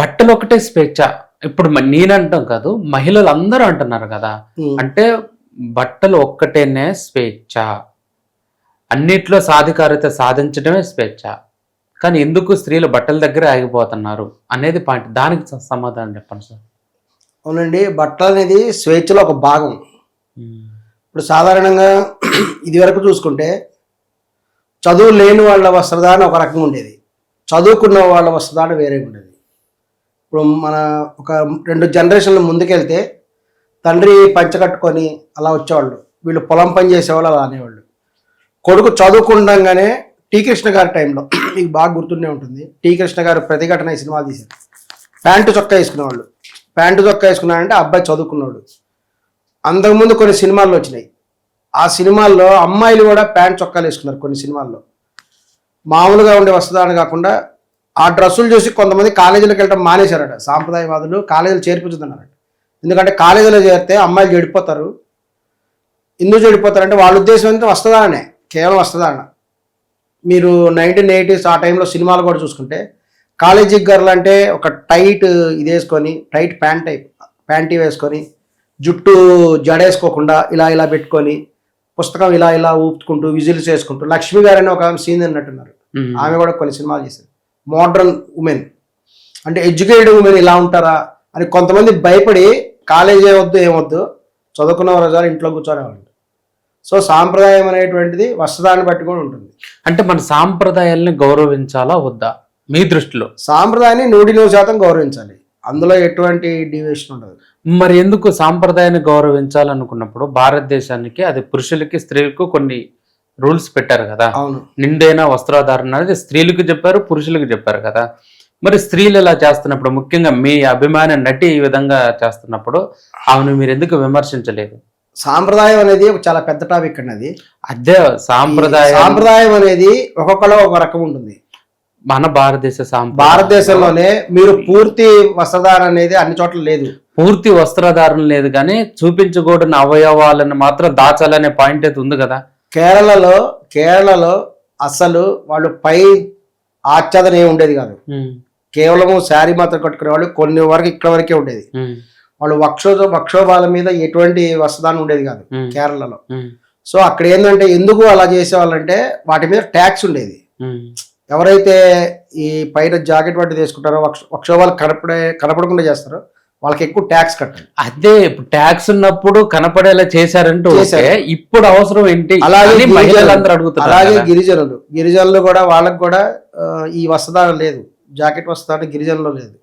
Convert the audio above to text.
బట్టలు ఒకటే స్వేచ్ఛ. ఇప్పుడు నేనంటాం కాదు, మహిళలు అందరూ అంటున్నారు కదా. అంటే బట్టలు ఒక్కటేనే స్వేచ్ఛ, అన్నిట్లో సాధికారత సాధించడమే స్వేచ్ఛ. కానీ ఎందుకు స్త్రీలు బట్టల దగ్గర ఆగిపోతున్నారు అనేది పాయింట్. దానికి సమాధానం చెప్పండి సార్. అవునండి, బట్టలు అనేది స్వేచ్ఛలో ఒక భాగం. ఇప్పుడు సాధారణంగా ఇది వరకు చూసుకుంటే చదువు లేని వాళ్ళ వస్త్రధారణ ఒక రకంగా ఉండేది, చదువుకున్న వాళ్ళ వస్త్రధారణ వేరే ఉండేది. ఇప్పుడు మన ఒక 2 జనరేషన్ల ముందుకెళ్తే తండ్రి పంచ కట్టుకొని అలా వచ్చేవాళ్ళు, వీళ్ళు పొలం పని చేసేవాళ్ళు అలా అనేవాళ్ళు. కొడుకు చదువుకుండగానే టీ కృష్ణ గారి టైంలో మీకు బాగా గుర్తుండే ఉంటుంది, టీ కృష్ణ గారు ప్రతిఘటన ఈ సినిమాలు తీశారు. ప్యాంటు చొక్కా వేసుకునేవాళ్ళు, ప్యాంటు చొక్కా వేసుకున్నారంటే అబ్బాయి చదువుకున్నాడు. అంతకుముందు కొన్ని సినిమాల్లో వచ్చినాయి, ఆ సినిమాల్లో అమ్మాయిలు కూడా ప్యాంట్ చొక్కాలు వేసుకున్నారు. కొన్ని సినిమాల్లో మామూలుగా ఉండే వస్త్రధారణ కాకుండా ఆ డ్రెస్సులు చూసి కొంతమంది కాలేజీలకు వెళ్ళడం మానేశారట. సాంప్రదాయవాదులు కాలేజీలు చేర్పించుతున్నారట. ఎందుకంటే కాలేజీలో చేరితే అమ్మాయిలు చెడిపోతారు. ఎందుకు చెడిపోతారంటే వాళ్ళ ఉద్దేశం అంటే వస్త్రధారణే, కేవలం వస్త్రధారణ. మీరు 1980s ఆ టైంలో సినిమాలు కూడా చూసుకుంటే కాలేజీ గర్ల్ అంటే ఒక టైట్ ఇది వేసుకొని, టైట్ ప్యాంటీ వేసుకొని, జుట్టు జడేసుకోకుండా ఇలా ఇలా పెట్టుకొని, పుస్తకం ఇలా ఇలా ఊపుకుంటూ విజిల్స్ చేసుకుంటూ, లక్ష్మి గారు అని ఒక సీన్ అన్నట్టున్నారు. ఆమె కూడా కొన్ని సినిమాలు చేశారు. మోడ్రన్ ఉమెన్ అంటే ఎడ్యుకేటెడ్ ఉమెన్ ఇలా ఉంటారా అని కొంతమంది భయపడి కాలేజీ వద్దు ఏమొద్దు, చదువుకున్న రోజు ఇంట్లో కూర్చోనేవాళ్ళు. సో సాంప్రదాయం అనేటువంటిది వస్త్రధారణ బట్టి కూడా ఉంటుంది. అంటే మన సాంప్రదాయాల్ని గౌరవించాలా వద్దా మీ దృష్టిలో? సాంప్రదాయాన్ని 100% గౌరవించాలి, అందులో ఎటువంటి డివియేషన్ ఉండదు. మరి ఎందుకు సాంప్రదాయాన్ని గౌరవించాలనుకున్నప్పుడు భారతదేశానికి అది పురుషులకి స్త్రీలకు కొన్ని రూల్స్ పెట్టారు కదా. అవును, నిండైన వస్త్రధారణ అనేది స్త్రీలకు చెప్పారు, పురుషులకు చెప్పారు కదా. మరి స్త్రీలు ఇలా చేస్తున్నప్పుడు, ముఖ్యంగా మీ అభిమాన నటి ఈ విధంగా చేస్తున్నప్పుడు ఆమెను మీరు ఎందుకు విమర్శించలేదు? సాంప్రదాయం అనేది ఒక చాలా పెద్ద టాపిక్ అండి. అదే సాంప్రదాయం అనేది ఒక్కొక్కలో ఒక రకం ఉంటుంది. మన భారతదేశంలోనే మీరు పూర్తి వస్త్రధారణ అనేది అన్ని చోట్ల లేదు. పూర్తి వస్త్రధారణ లేదు, కానీ చూపించకూడని అవయవాలను మాత్రం దాచాలనే పాయింట్ అయితే ఉంది కదా. కేరళలో అసలు వాళ్ళు పై ఆచ్ఛాదన ఏమి ఉండేది కాదు, కేవలము శారీ మాత్రం కట్టుకునే వాళ్ళు. కొన్ని వరకు ఇక్కడ వరకే ఉండేది. వాళ్ళు వక్షోభాల మీద ఎటువంటి వస్త్రధారణ ఉండేది కాదు కేరళలో. సో అక్కడ ఏంటంటే ఎందుకు అలా చేసేవాళ్ళంటే వాటి మీద ట్యాక్స్ ఉండేది. ఎవరైతే ఈ పైన జాకెట్ వంటి తీసుకుంటారో, వక్షోభాలు కనపడకుండా చేస్తారో వాళ్ళకి ఎక్కువ ట్యాక్స్ కట్టాలి. అదే ఇప్పుడు ట్యాక్స్ ఉన్నప్పుడు కనపడేలా చేశారంటూ ఇప్పుడు అవసరం ఏంటి? అలాగే మహిళలందరూ అడుగుతారు. అలాగే గిరిజనులు కూడా వాళ్ళకి కూడా ఈ వస్త్రధారణ లేదు, జాకెట్ వస్త్రధారణ గిరిజనులు లేదు.